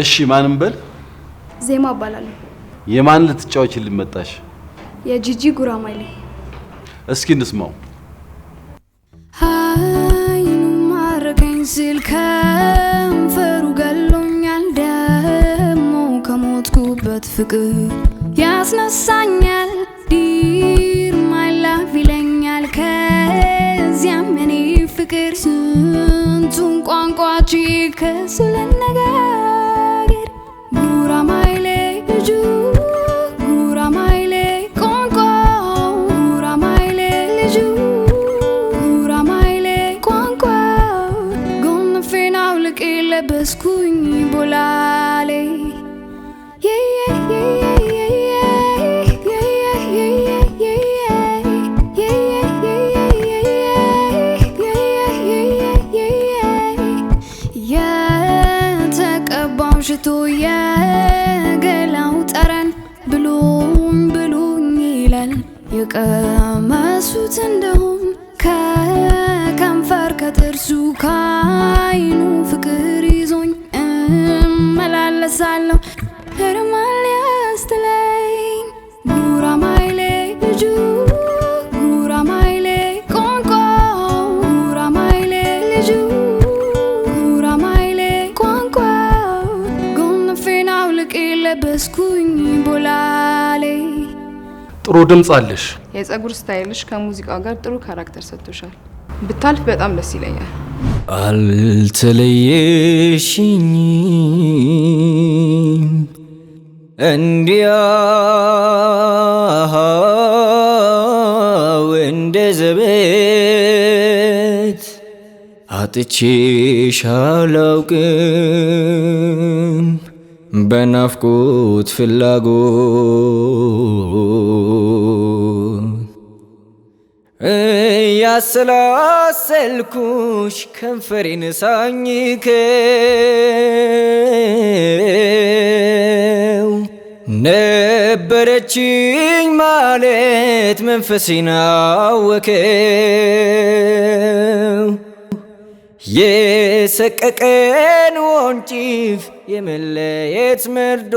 እሺ ማንም በል ዜማ እባላለሁ የማን ልትጫወችልኝ መጣሽ የጂጂ ጉራማይሌ እስኪ እንስማው አይኑ ማረከኝ ሲል ከንፈሩ ገሎኛል ደሞ ከሞትኩበት ፍቅር ያስነሳኛል ዲር ማይ ላቭ ይለኛል ከዚያም እኔ ፍቅር ስንቱን ቋንቋች ከስለነገር ጉራማይሌ ልጁ ጉራማይሌ ቋንቋ ጉራማይሌ ልጁ ጉራማይሌ ቋንቋ ጎንፌን አውልቄ ለበስኩኝ ቦላሌ ሽቶ የገላው ጠረን ብሉኝ ይላል የቀመሱት እንደሆን ከከንፈር ከጥርሱ ካይኑ ፍቅር ይዞኝ እመላለሳለሁ ህርማል ያስተለኝ ጉራማይሌ ልጁ ጉራማይሌ ቋንቋ ጉራማይሌ ልጁ ለበስኩኝ ቦላሌ ጥሩ ድምጽ አለሽ የፀጉር ስታይልሽ ከሙዚቃው ጋር ጥሩ ካራክተር ሰጥቶሻል ብታልፍ በጣም ደስ ይለኛል አልተለየሽኝ እንዲያው እንደ ዘበት አጥቼሽ አላውቅም በናፍቆት ፍላጎት ያሰላሰልኩሽ ከንፈሬን ሳኝከው ነበረችኝ ማለት መንፈሴን አወከው የሰቀቀን ወንጭፍ የመለየት መርዶ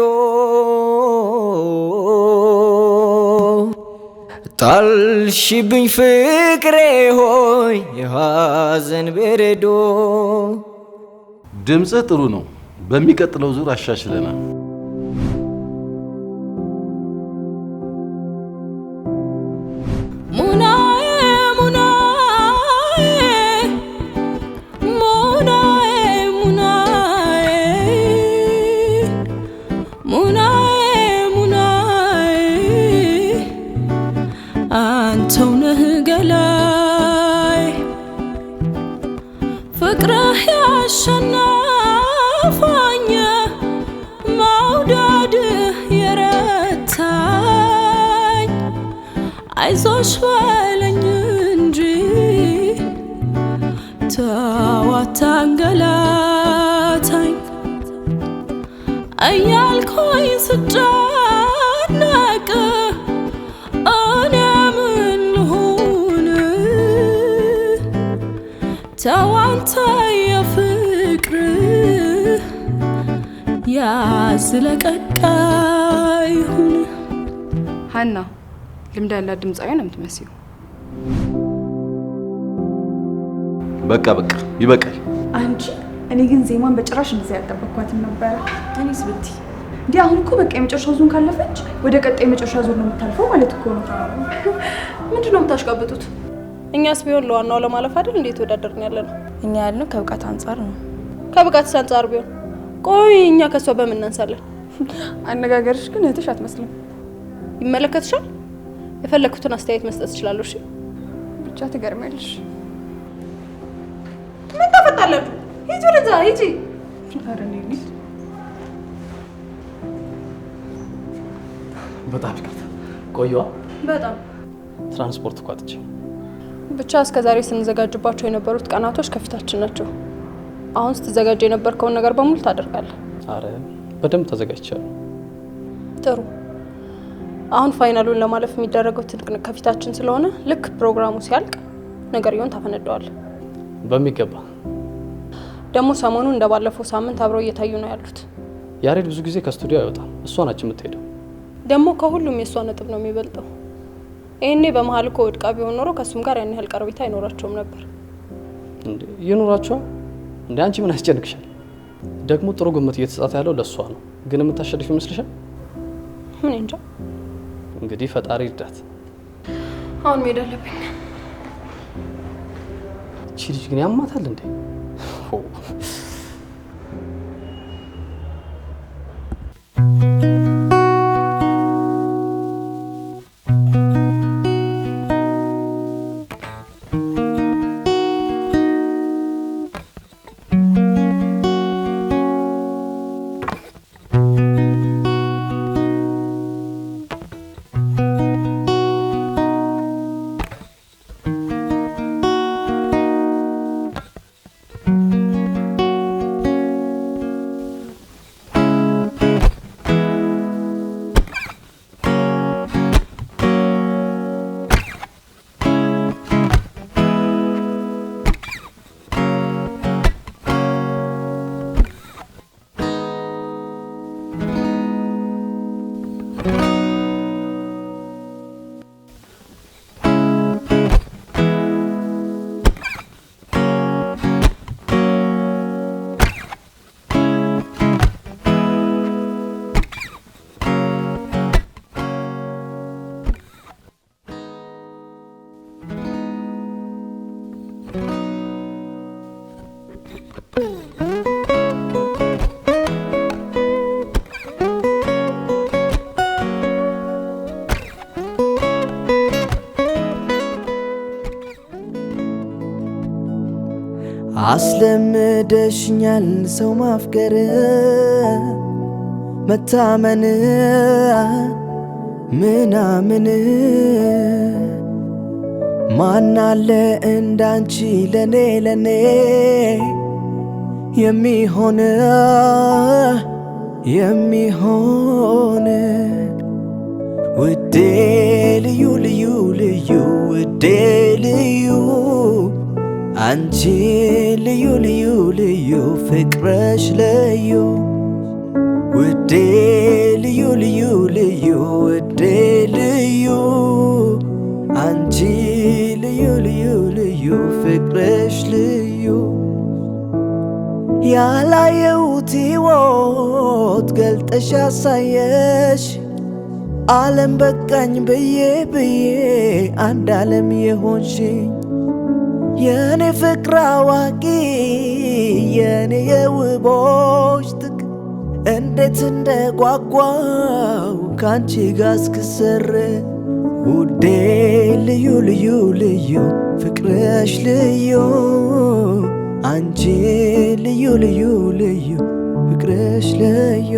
ጣልሽብኝ ፍቅሬ ሆይ የሐዘን በረዶ ድምጽህ ጥሩ ነው በሚቀጥለው ዙር አሻሽለናል ፍቅርህ ያሸነፈኝ መውደድህ የረታኝ አይዞሽ በለኝ እንጂ ተው አታንገላታኝ እያልኩኝ ስጨነቅ እኔ ምን ልሁን ተው አንተ የፍቅር ያዝለቀቅ ይሁን ሀና ልምድ ያላት ድምጻዊ ነው የምትመስለው በቃ ይበቃል አንቺ እኔ ግን ዜማን በጭራሽ እንደዚህ ያልጠበቅኳትም ነበር እኔስ ብቲ እንዴ አሁን እኮ በቃ የመጨረሻው ዙር ካለፈች ወደ ቀጣይ የመጨረሻ ዙር ነው የምታልፈው ማለት እኮ ነው ምንድነው የምታሽቃብጡት እኛስ ቢሆን ለዋናው ለማለፍ አይደል እንዴ ተወዳደርን ያለነው እኛ ያልነው ከብቃት አንፃር ነው ከብቃት አንፃር ቢሆን ቆይ እኛ ከሷ በምን እናንሳለን አነጋገርሽ ግን እህትሽ አትመስልም ይመለከትሻል የፈለኩትን አስተያየት መስጠት እችላለሁ እሺ ብቻ ትገርሚያለሽ ምን ተፈጣላችሁ ሂጂ ወደዛ ሂጂ ኧረ እኔ በጣም ይቅርታ ቆየዋ በጣም ትራንስፖርት ቋጥቼ ብቻ እስከዛሬ ስንዘጋጅባቸው የነበሩት ቀናቶች ከፊታችን ናቸው አሁን ስትዘጋጅ የነበርከውን ነገር በሙሉ ታደርጋለህ አረ በደንብ ተዘጋጅቻለሁ ጥሩ አሁን ፋይናሉን ለማለፍ የሚደረገው ትንቅንቅ ከፊታችን ስለሆነ ልክ ፕሮግራሙ ሲያልቅ ነገርየውን ታፈነደዋለህ በሚገባ ደግሞ ሰሞኑን እንደባለፈው ሳምንት አብረው እየታዩ ነው ያሉት ያሬድ ብዙ ጊዜ ከስቱዲዮ አይወጣም። እሷ ናች የምትሄደው። ደግሞ ከሁሉም የእሷ ነጥብ ነው የሚበልጠው። ይሄኔ በመሀል እኮ ወድቃ ቢሆን ኖሮ ከእሱም ጋር ያን ያህል ቀረቤታ አይኖራቸውም ነበር። እንዴ ይኖራቸዋል እንዴ? አንቺ ምን ያስጨንቅሻል? ደግሞ ጥሩ ግምት እየተሰጣት ያለው ለእሷ ነው። ግን የምታሸንፍ ይመስልሻል? ምን እንጃ። እንግዲህ ፈጣሪ ይርዳት። አሁን መሄድ አለብኝ። እቺ ልጅ ግን ያማታል እንዴ? አስለምደሽኛል ሰው ማፍቀር መታመን ምናምን ማናለ እንዳንቺ ለኔ የሚሆን ውዴ ልዩ ልዩ ልዩ ውዴ ልዩ አንቺ ልዩ ልዩ ልዩ ፍቅርሽ ልዩ ውዴ ልዩ ልዩ ልዩ ውዴ ልዩ አንቺ ልዩ ልዩ ልዩ ፍቅርሽ ልዩ ያላየሁት ሕይወት ገልጠሽ ያሳየሽ ዓለም በቃኝ ብዬ አንድ ዓለም የሆንሽኝ የኔ ፍቅር አዋቂ የኔ የውቦች ጥግ እንዴት እንደጓጓው ካንቺ ጋር እስክሰር ውዴ ልዩ ልዩ ልዩ ፍቅርሽ ልዩ አንቺ ልዩ ልዩ ልዩ ፍቅርሽ ልዩ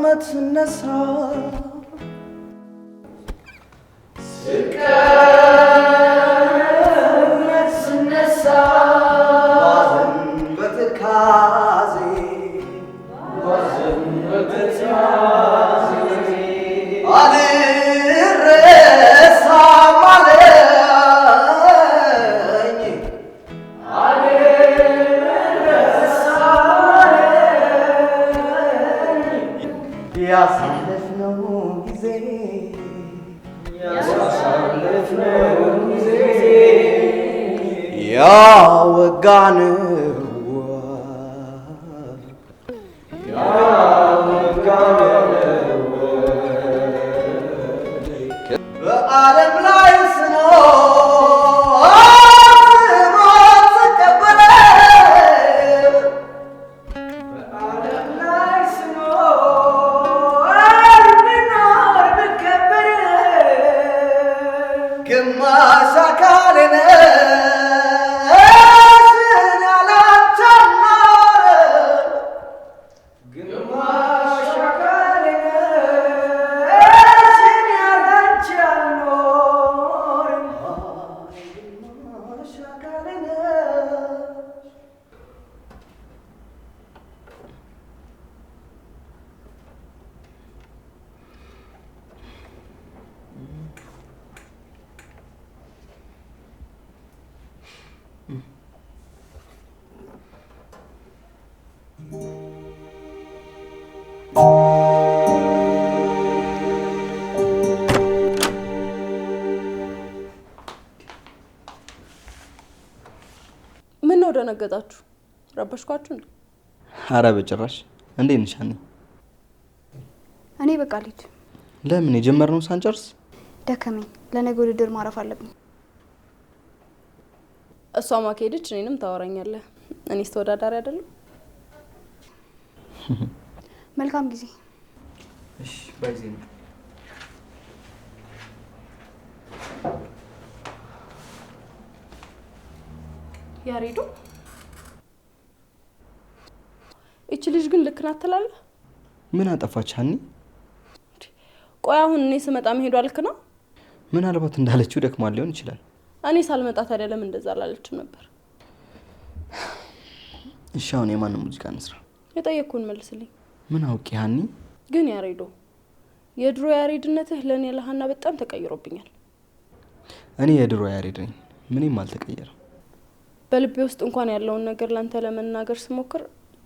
ስቀመጥ ስነሳ ባዘን በትካዜ አልረሳም አለኝ ያሳለፍነው ጊዜ ያወጋነው በዓለም ላይ ግማሽ አካሌ ነሽ ያላንቺ አልኖርም ግማሽ አካሌ ነሽ ያላንቺ አልኖርም ግማሽ አካሌ ነሽ ምን ነው ደነገጣችሁ? ረበሽኳችሁ እንዴ? ኧረ በጭራሽ። እንዴት ነሽ ሀኒ? እኔ በቃ ልጅ ለምን የጀመርነው ሳንጨርስ? ደከመኝ። ለነገ ውድድር ማረፍ አለብኝ። እሷ ማከሄደች እኔንም ታወራኛለህ። እኔስ ተወዳዳሪ አይደለም? መልካም ጊዜ። እሺ ባይ ዜና። ያሬዱ እቺ ልጅ ግን ልክ ናት ትላለህ? ምን አጠፋች ሀኒ? ቆይ አሁን እኔ ስመጣ መሄዷ ልክ ነው? ምናልባት እንዳለችው ደክሟል ሊሆን ይችላል። እኔ ሳልመጣ ታዲያ ለምን እንደዛ አላለችም ነበር? እሺ አሁን የማን ሙዚቃ እንስራ? የጠየቅኩን መልስልኝ። ምን አውቄ ሀኒ? ግን ያሬዶ የድሮ ያሬድነትህ ለኔ ለሃና በጣም ተቀይሮብኛል። እኔ የድሮ ያሬድ ነኝ። ምንም አልተቀየረም። በልቤ ውስጥ እንኳን ያለውን ነገር ላንተ ለመናገር ስሞክር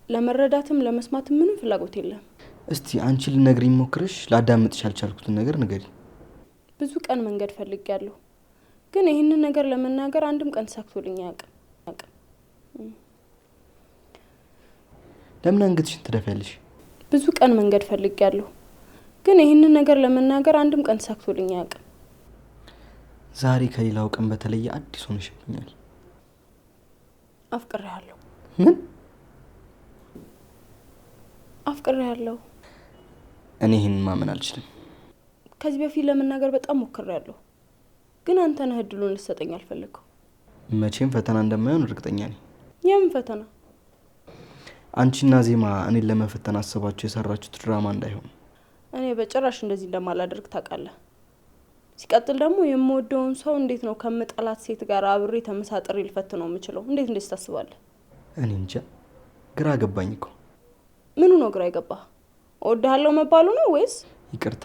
ለመረዳትም ለመስማትም ምንም ፍላጎት የለም። እስቲ አንቺ ልነግሪኝ ሞክረሽ ላዳምጥሽ ያልቻልኩትን ነገር ንገሪ። ብዙ ቀን መንገድ ፈልጌያለሁ፣ ግን ይህንን ነገር ለመናገር አንድም ቀን ተሳክቶልኝ አያውቅም። ለምን አንገትሽን ትደፊያለሽ? ብዙ ቀን መንገድ ፈልጌያለሁ፣ ግን ይህንን ነገር ለመናገር አንድም ቀን ተሳክቶልኝ አያውቅም። ዛሬ ከሌላው ቀን በተለየ አዲስ ሆነሽብኛል። አፍቅሬያለሁ። ምን? አፍቅሬያለሁ። እኔ ይሄንን ማመን አልችልም። ከዚህ በፊት ለመናገር በጣም ሞክሬያለሁ፣ ግን አንተ ነህ እድሉን ልትሰጠኝ አልፈለግከው። መቼም ፈተና እንደማይሆን እርግጠኛ ነኝ። የምን ፈተና? አንቺና ዜማ እኔን ለመፈተን አስባችሁ የሰራችሁት ድራማ እንዳይሆን። እኔ በጭራሽ እንደዚህ እንደማላደርግ ታውቃለህ። ሲቀጥል ደግሞ የምወደውን ሰው እንዴት ነው ከምጠላት ሴት ጋር አብሬ ተመሳጥሬ ልፈትነው የምችለው? እንዴት እንደዚህ ታስባለህ? እኔ እንጃ፣ ግራ ገባኝ እኮ። ምኑ ነው ግራ የገባህ? እወድሃለሁ መባሉ ነው ወይስ? ይቅርታ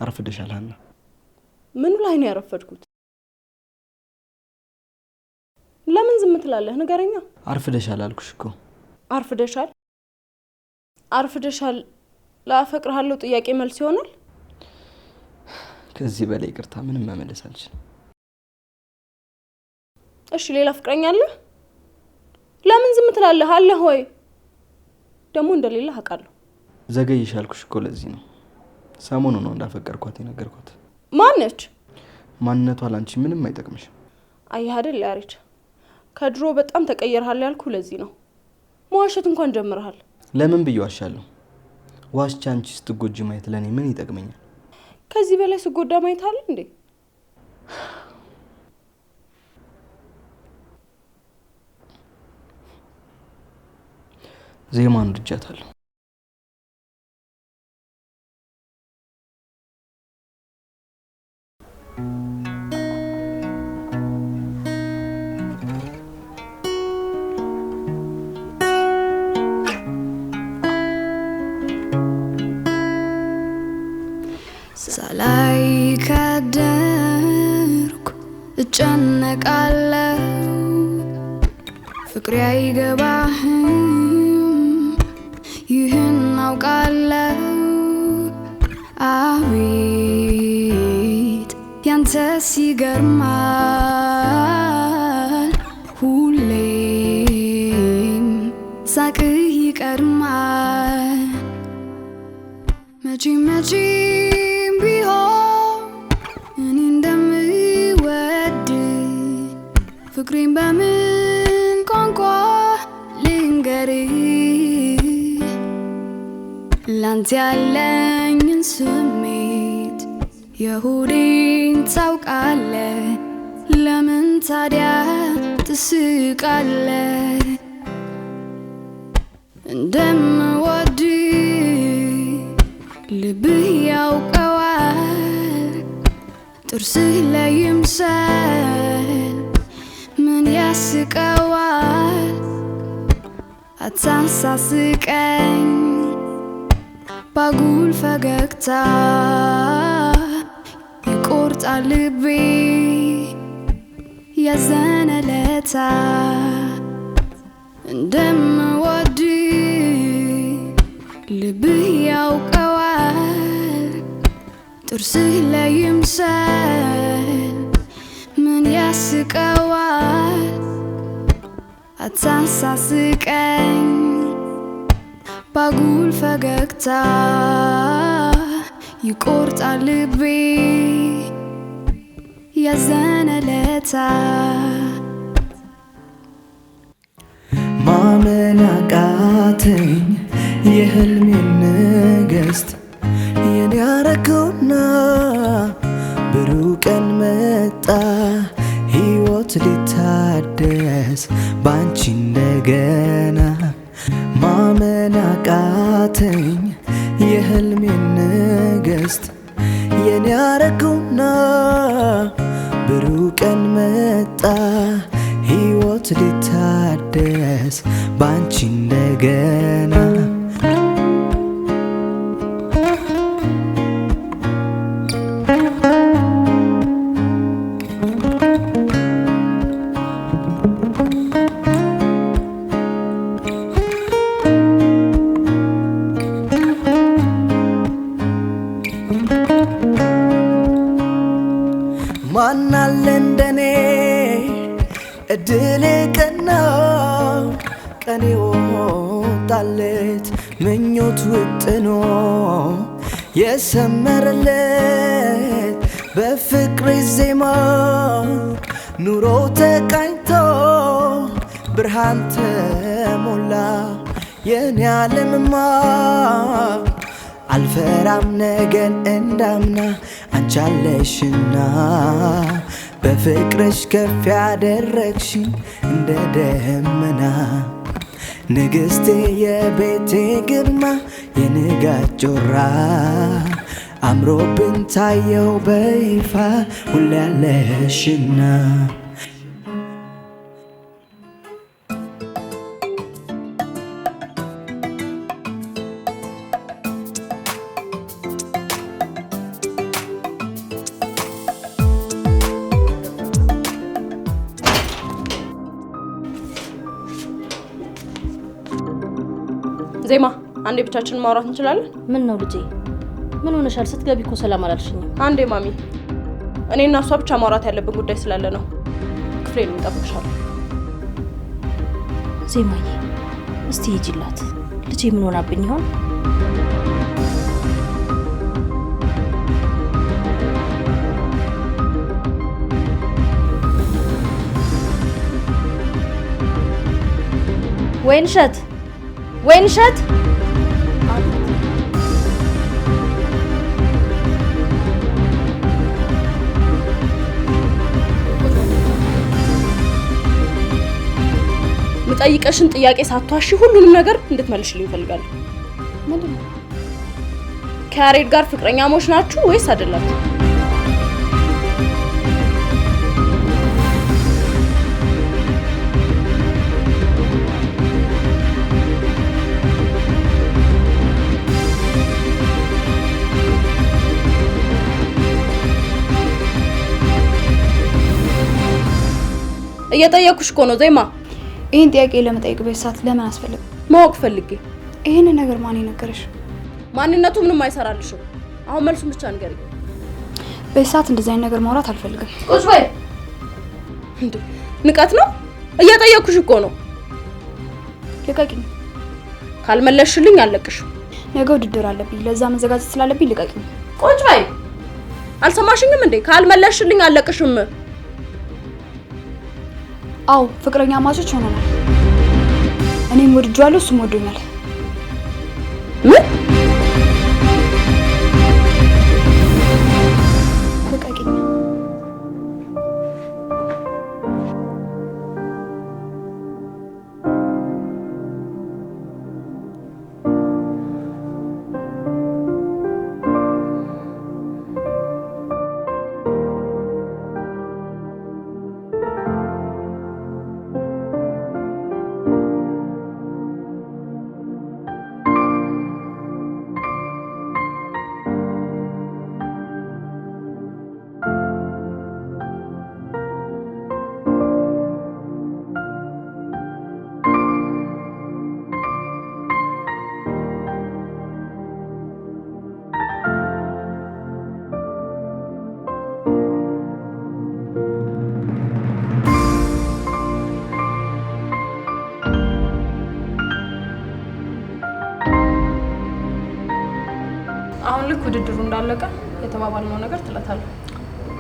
አርፍደሻል ሀና። ምኑ ላይ ነው ያረፈድኩት? ለምን ዝም ትላለህ? ንገረኛ። አርፍደሻል አልኩሽ እኮ። አርፍደሻል? አርፍደሻል ለአፈቅርሃለሁ ጥያቄ መልስ ይሆናል? ከዚህ በላይ ይቅርታ ምንም መመለስ አልችልም። እሺ ሌላ ፍቅረኛ አለ? ለምን ዝም ትላለህ? አለ ሆይ? ደግሞ እንደሌለ አውቃለሁ። ዘገይሽ አልኩሽ እኮ ለዚህ ነው። ሰሞኑ ነው እንዳፈቀርኳት የነገርኳት። ማነች? ማንነቷ ላንቺ ምንም አይጠቅምሽም። አየህ አይደል ያሬድ፣ ከድሮ በጣም ተቀየርሃል ያልኩ ለዚህ ነው። መዋሸት እንኳን ጀምረሃል። ለምን ብዬ ዋሻለሁ? ዋሽቻ አንቺ ስትጎጂ ማየት ለኔ ምን ይጠቅመኛል? ከዚህ በላይ ስጎዳ ማየት አለ እንዴ? ዜማን ወድጃታለሁ። ሳላይ ካደርኩ እጨነቃለሁ፣ ፍቅሬ አይገባህም ይህን አውቃለሁ። አቤት ያንተስ ይገርማል፣ ሁሌም ሳቅህ ይቀድማል። መቼም መቼም ቢሆን እኔ እንደምወድ ፍቅሬን በምን ቋንቋ ልንገርህ? ላንተ ያለኝን ስሜት የሆዴን ታውቃለህ ለምን ታዲያ ትስቃለህ እንደምወድ ልብህ ያውቀዋል ጥርስህ ላይ ይምሰል ምን ያስቀዋል አታሳስቀኝ ባጉል ፈገግታ ይቆርጣል ልቤ ያዘነ ለታ እንደምወድ ልብህ ያውቀዋል ጥርስህ ላይ ይምሰል ምን ያስቀዋል አታሳስቀኝ ባጉል ፈገግታ ይቆርጣል ልቤ ያዘነ ለታ ማመን አቃተኝ የህልሜን ንግስት የኔ ያረገውና ብሩህ ቀን መጣ ሕይወት ሊታደስ ባንቺ እንደገና ማመን አቃተኝ የህልሜን ንግስት የኔ ያረገውና ብሩህ ቀን መጣ ሕይወት ሊታደስ ባንቺ እንደገና ማናለ እንደኔ እድል ቀናው ቀኔ ወጣለት ምኞት ውጥኖ የሰመረለት በፍቅር ዜማ ኑሮ ተቃኝቶ ብርሃን ተሞላ የኔ ዓለምማ አልፈራም ነገን እንዳምና አንቻለሽና በፍቅርሽ ከፍ ያደረግሽኝ እንደ ደመና ንግስቴ የቤቴ ግርማ የንጋት ጮራ አምሮብን ታየው በይፋ ሁሌ ያለሽና ዜማ አንዴ ብቻችን ማውራት እንችላለን? ምን ነው ልጄ? ምን ሆነሻል? ስትገቢ እኮ ሰላም አላልሽኝም። አንዴ ማሚ፣ እኔና እሷ ብቻ ማውራት ያለብን ጉዳይ ስላለ ነው። ክፍሌን እንጠብቅሻለሁ። ዜማዬ፣ እስቲ ሂጂላት። ልጄ ምን ሆናብኝ ይሆን? ወይንሸት ወይንሸት ምጠይቀሽን ጥያቄ ሳትዋሺ ሁሉንም ነገር እንድትመልሽልኝ እፈልጋለሁ። ምንድነው? ከያሬድ ጋር ፍቅረኛሞች ናችሁ ወይስ አይደላችሁ? እየጠየኩሽ እኮ ነው ዜማ። ይሄን ጥያቄ ለመጠየቅ በሰዓት ለምን አስፈልግ? ማወቅ ፈልጌ። ይሄን ነገር ማን ነገረሽ? ማንነቱ ምንም አይሰራልሽም። አሁን መልሱን ብቻ ንገሪኝ። በሰዓት እንደዛ አይነት ነገር ማውራት አልፈልግም። ቁጭ በይ። እንዴ ንቀት ነው? እየጠየኩሽ እኮ ነው። ልቀቂኝ። ካልመለስሽልኝ አለቅሽም። ነገ ውድድር አለብኝ። ለዛ መዘጋጀት ስላለብኝ ልቀቂኝ። ቁጭ በይ። አልሰማሽኝም እንዴ? ካልመለስሽልኝ አለቅሽም። አው ፍቅረኛ ማቾች ሆነናል። እኔም ወድጄዋለሁ፣ እሱም ወዶኛል። ምን? ልቀቂኝ። አሁን ልክ ውድድሩ እንዳለቀ የተባባልነው ነገር ትላታለህ።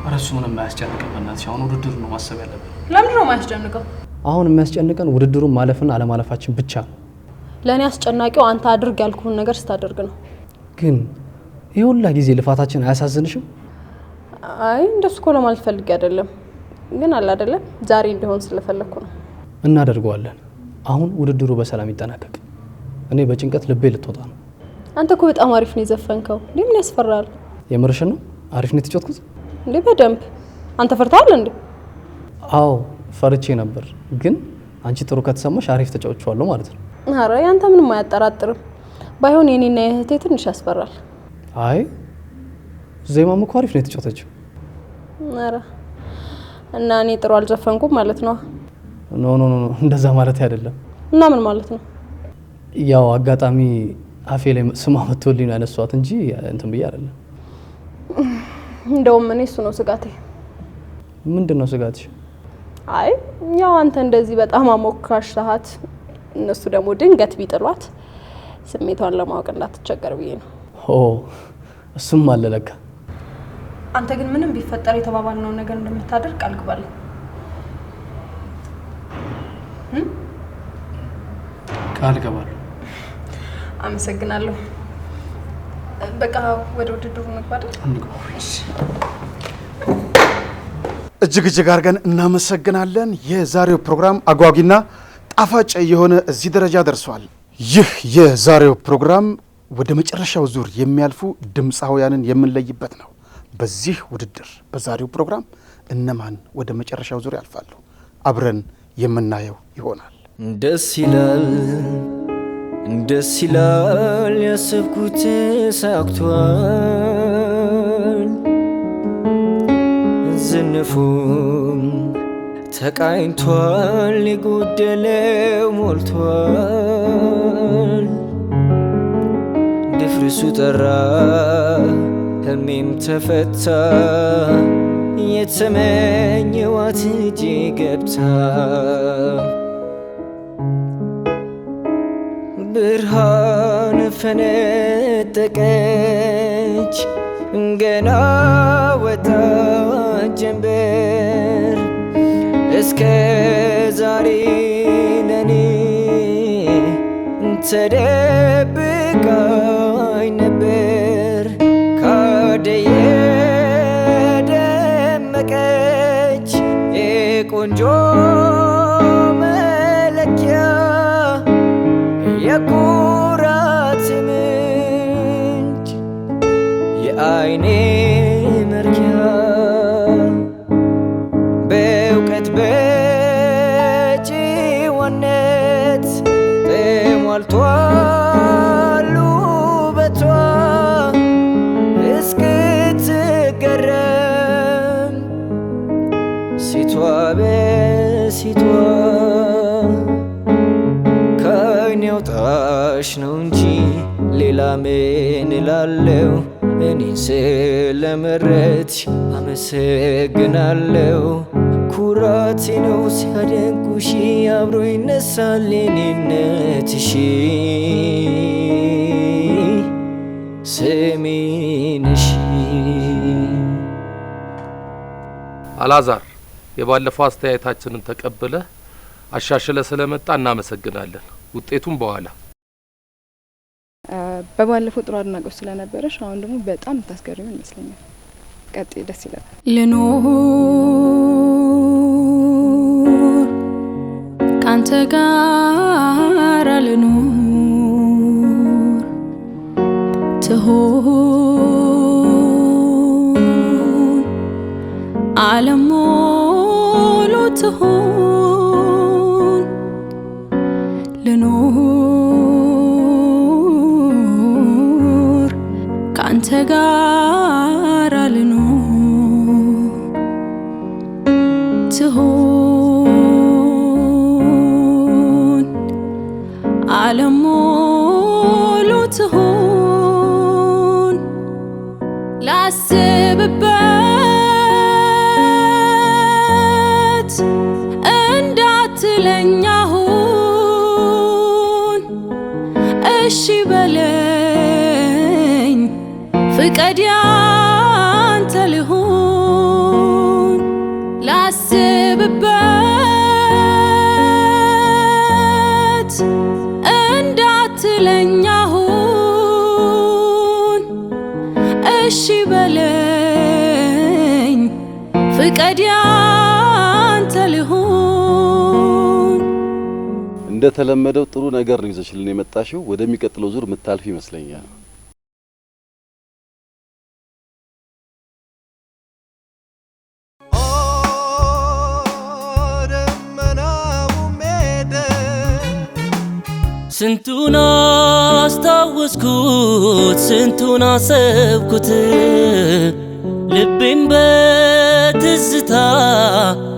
ኧረ እሱ ምንም አያስጨንቅም። በእናትሽ አሁን ውድድሩ ነው ማሰብ ያለብን። ለምንድን ነው የማያስጨንቀው? አሁን የሚያስጨንቀን ውድድሩን ማለፍና አለማለፋችን ብቻ ነው። ለእኔ አስጨናቂው አንተ አድርግ ያልኩህን ነገር ስታደርግ ነው። ግን ይህ ሁላ ጊዜ ልፋታችን አያሳዝንሽም? አይ እንደሱ እኮ ለማለት ፈልጌ አይደለም፣ ግን አለ አይደለም ዛሬ እንዲሆን ስለፈለኩ ነው። እናደርገዋለን። አሁን ውድድሩ በሰላም ይጠናቀቅ። እኔ በጭንቀት ልቤ ልትወጣ ነው። አንተ እኮ በጣም አሪፍ ነው የዘፈንከው። ምን ያስፈራል? የምርሽን ነው? አሪፍ ነው የተጫወትኩት እንዴ? በደንብ። አንተ ፈርታል እንዴ? አዎ ፈርቼ ነበር፣ ግን አንቺ ጥሩ ከተሰማሽ አሪፍ ተጫውቻለሁ ማለት ነው። አረ ያንተ ምንም አያጠራጥርም። ባይሆን የኔና የእህቴ ትንሽ ያስፈራል። አይ ዜማም እኮ አሪፍ ነው የተጫወተችው። አረ እና እኔ ጥሩ አልዘፈንኩም ማለት ነው? ኖ ኖ ኖ እንደዛ ማለት አይደለም። እና ምን ማለት ነው? ያው አጋጣሚ አፌ ላይ ስማ መጥቶልኝ ያነሷት እንጂ እንትን ብዬ አይደለም። እንደውም እኔ እሱ ነው ስጋቴ። ምንድነው ስጋትሽ? አይ ያው አንተ እንደዚህ በጣም አሞካሽ ሰዓት እነሱ ደግሞ ድንገት ቢጥሏት ስሜቷን ለማወቅ እንዳትቸገር ብዬ ነው። ኦ እሱም አለ ለካ። አንተ ግን ምንም ቢፈጠር የተባባልነው ነገር እንደምታደርግ ቃል ግባልኝ። ቃል ገባለሁ። አመሰግናለሁ። በቃ ወደ ውድድሩ እንግባ አይደል? እሺ። እጅግ አድርገን እናመሰግናለን። የዛሬው ፕሮግራም አጓጊና ጣፋጭ የሆነ እዚህ ደረጃ ደርሷል። ይህ የዛሬው ፕሮግራም ወደ መጨረሻው ዙር የሚያልፉ ድምፃውያንን የምንለይበት ነው። በዚህ ውድድር በዛሬው ፕሮግራም እነማን ወደ መጨረሻው ዙር ያልፋሉ አብረን የምናየው ይሆናል። ደስ ይላል ያሰብኩት ሳክቷል፣ ዝንፉም ተቃኝቷል፣ የጎደለው ሞልቷል፣ ድፍርሱ ጠራ ህልሜም ተፈታ፣ የተመኘዋት እጄ ገብታ ብርሃን ፈነጠቀች ገና ወጣች ጀንበር፣ እስከ ዛሬ ለኔ ተደብቃኝ ነበር፣ ካደየ ደመቀች የቆንጆ መለኪያ የኩራት ምንጭ የአይኔ መርኪያ በእውቀት በጭዋነት ተሟልቷል ውበቷ እስክትገረም ሲቷ በሲቷ ከዓይኔ አውጣሽ ነው እንጂ ሌላ ምን እላለሁ? እኔን ስለመረጥሽ አመሰግናለሁ። ኩራቴ ነው ሲያደንቁሽ አብሮ ይነሳል የኔነትሽ ስሜ ነሽ። አላዛር የባለፈው አስተያየታችንን ተቀበለ አሻሽለ ስለመጣ እናመሰግናለን። ውጤቱም በኋላ በባለፈው ጥሩ አድናቆት ስለነበረሽ አሁን ደግሞ በጣም ታስገርም ይመስለኛል። ቀጥይ፣ ደስ ይላል። ልኖር ካንተ ጋር ልኖር ትሆን ዓለም ሙሉ ትሆን ልኖር ካንተ ጋር ልኖር ትሆን ዓለም ሙሉ ትሆን ላስብበት እንዳትለኝ አሁን እሺ በለኝ ፍቀድ ያንተ ልሁን ላስብበት እንዳትለኝ አሁን እሺ በለኝ ፍቀድ ያንተ ልሁን። እንደተለመደው ጥሩ ነገር ነው ይዘሽልን የመጣሽው። ወደሚቀጥለው ዙር ምታልፍ ይመስለኛል። ስንቱን አስታወስኩት ስንቱን አሰብኩት ልቤን በትዝታ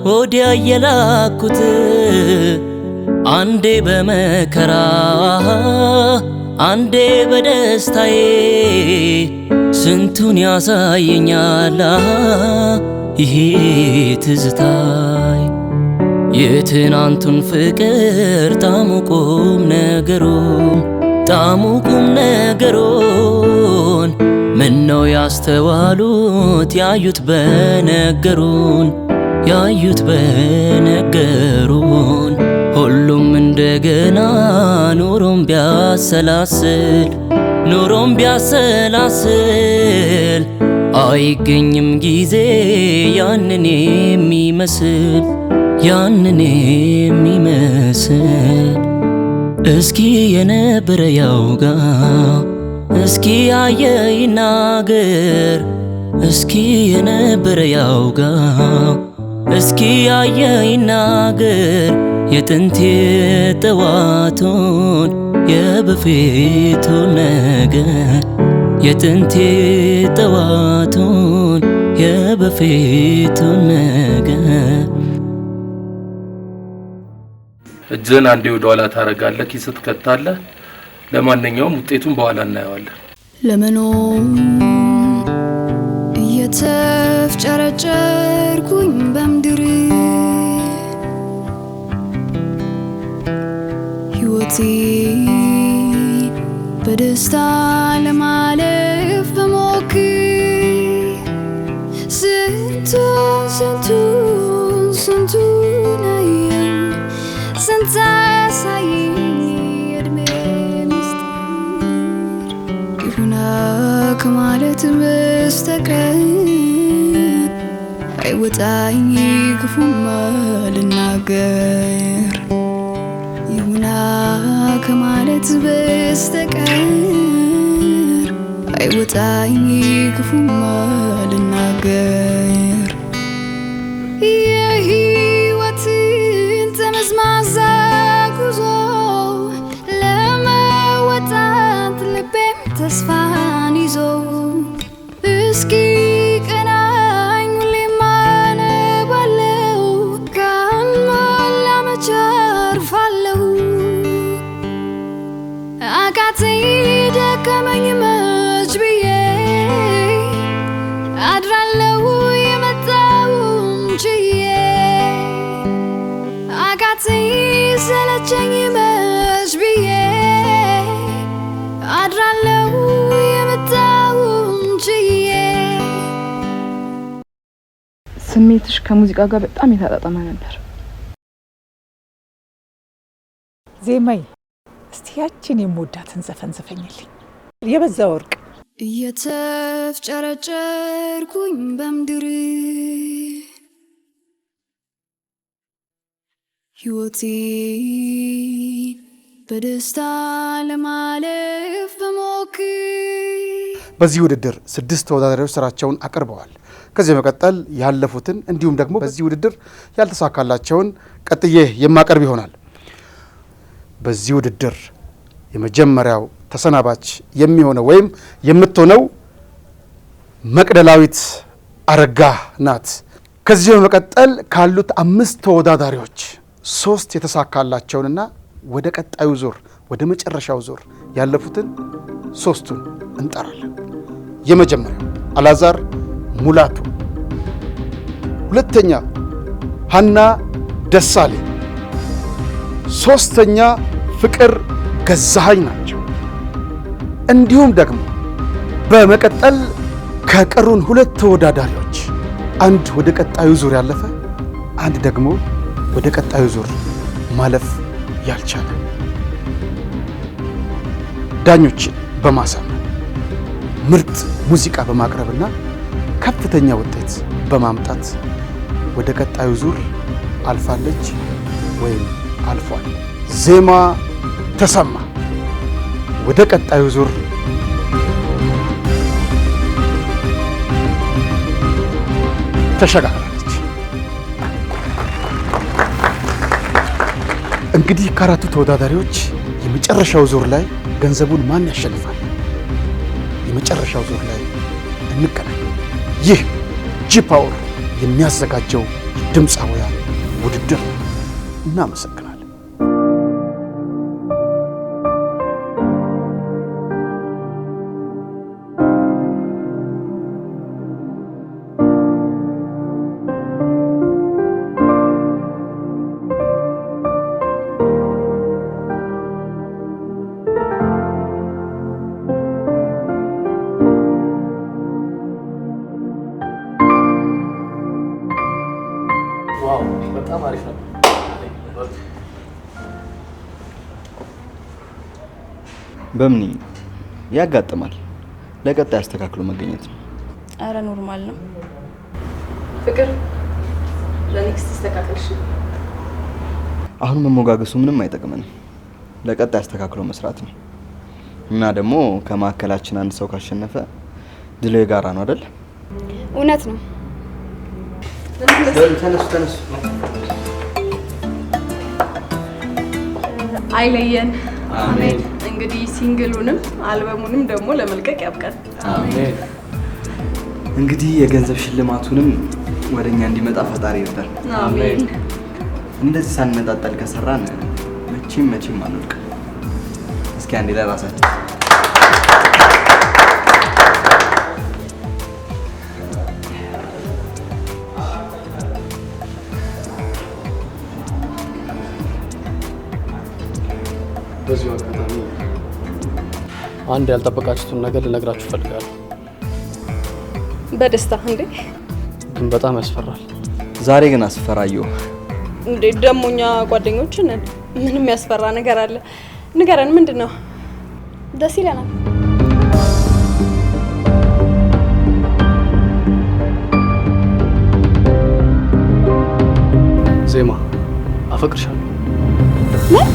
ወዲያ የላኩት አንዴ በመከራ አንዴ በደስታዬ ስንቱን ያሳየኛል ይሄ ትዝታይ የትናንቱን ፍቅር ጣሙ ቁም ነገሩን ምነው ያስተዋሉት ያዩት በነገሩን ሁሉም እንደገና ኑሮም ቢያሰላስል አይገኝም ጊዜ ያንን የሚመስል እስኪ የነበረ ያውጋ እስኪ ያየ ይናገር እስኪ የነበረ ያውጋ እስኪ ያየ ይናገር የጥንት ጠዋቱን የበፊቱን ነገር የጥንት ጠዋቱን የበፊቱን ነገር እጅን አንዴ ወደ ኋላ ታረጋለህ፣ ኪስ ትከታለህ። ለማንኛውም ውጤቱን በኋላ እናየዋለን። ለመኖር እየተፍጨረጨርኩኝ በምድር ሕይወቴ በደስታ ለማለፍ በሞክር ስንቱን አየሁ ስንት አሳየኝ የዕድሜ ምስጢር ይሁና ከማለት በስተቀር አይወጣኝ ክፉማ ልናገር ይሁና ከማለት በስተቀር አይወጣኝ ክፉማ ልናገር የሕይወትን ጠመዝማዛ ጉዞ ለመወጣት ልቤም ተስፋን ይዞ እስኪ ቀናኝ ሁሌም አነባለሁ ካልሞላ መቼ አርፋለሁ አቃተኝ ደከመኝ መች ብዬ አድራለሁ የመጣውን ችዬ አቃተኝ ሰለቸኝ መች ብዬ አድራለሁ የመጣውን ችዬ። ስሜትሽ ከሙዚቃ ጋር በጣም የተጣጣመ ነበር። ዜማዬ እስቲ ያችን የምወዳትን ዘፈን ዘፈኝልኝ። የበዛ ወርቅ እየተፍጨረጨርኩኝ በምድር ሕይወቴን በደስታ ለማለፍ በሞክር። በዚህ ውድድር 6 ተወዳዳሪዎች ስራቸውን አቅርበዋል። ከዚህ በመቀጠል ያለፉትን እንዲሁም ደግሞ በዚህ ውድድር ያልተሳካላቸውን ቀጥዬ የማቀርብ ይሆናል። በዚህ ውድድር የመጀመሪያው ተሰናባች የሚሆነው ወይም የምትሆነው መቅደላዊት አረጋ ናት። ከዚህ በመቀጠል ካሉት 5 ተወዳዳሪዎች 3 የተሳካላቸውንና ወደ ቀጣዩ ዙር ወደ መጨረሻው ዙር ያለፉትን 3ቱን እንጠራለን። የመጀመሪያው አላዛር ሙላቱ፣ ሁለተኛ ሀና ደሳሌ፣ ሶስተኛ ፍቅር ገዛኸኝ ናቸው። እንዲሁም ደግሞ በመቀጠል ከቀሩን 2 ተወዳዳሪዎች አንድ ወደ ቀጣዩ ዙር ያለፈ፣ አንድ ደግሞ ወደ ቀጣዩ ዙር ማለፍ ያልቻለ ዳኞችን በማሳመን ምርጥ ሙዚቃ በማቅረብና ከፍተኛ ውጤት በማምጣት ወደ ቀጣዩ ዙር አልፋለች ወይም አልፏል። ዜማ ተሰማ ወደ ቀጣዩ ዙር ተሸጋግራለች። እንግዲህ ከአራቱ ተወዳዳሪዎች የመጨረሻው ዙር ላይ ገንዘቡን ማን ያሸንፋል? የመጨረሻው ዙር ላይ እንገናኝ። ይህ ጂ-ፓወር የሚያዘጋጀው ድምፃውያን ውድድር ነው። እናመሰግናለን። ዋው በጣም አሪፍ ነው። በምን ያጋጥማል። ለቀጣይ አስተካክሎ መገኘት ነው። አረ ኖርማል ነው። ፍቅር ለኔክስት ተስተካክልሽ። አሁን መሞጋገሱ ምንም አይጠቅመንም። ለቀጣይ አስተካክሎ መስራት ነው እና ደግሞ ከማዕከላችን አንድ ሰው ካሸነፈ ድሉ የጋራ ነው አይደል? እውነት ነው። ተነሱ። አይለየን። አሜን። እንግዲህ ሲንግሉንም አልበሙንም ደግሞ ለመልቀቅ ያብቃን። አሜን። እንግዲህ የገንዘብ ሽልማቱንም ወደኛ እንዲመጣ ፈጣሪ ይርዳል። አሜን። እንደዚህ ሳንነጣጠል ከሰራን መቼም አንወድቅም። እስኪ አንዴ ለራሳችን በዚሁ አጋጣሚ አንድ ያልጠበቃችሁትን ነገር ልነግራችሁ እፈልጋለሁ። በደስታ እንዴ? ግን በጣም ያስፈራል። ዛሬ ግን አስፈራየው እንዴ? ደግሞ እኛ ጓደኞች ነን። ምንም ያስፈራ ነገር አለ? ንገረን፣ ምንድን ነው? ደስ ይለናል። ዜማ አፈቅርሻለሁ። ምን?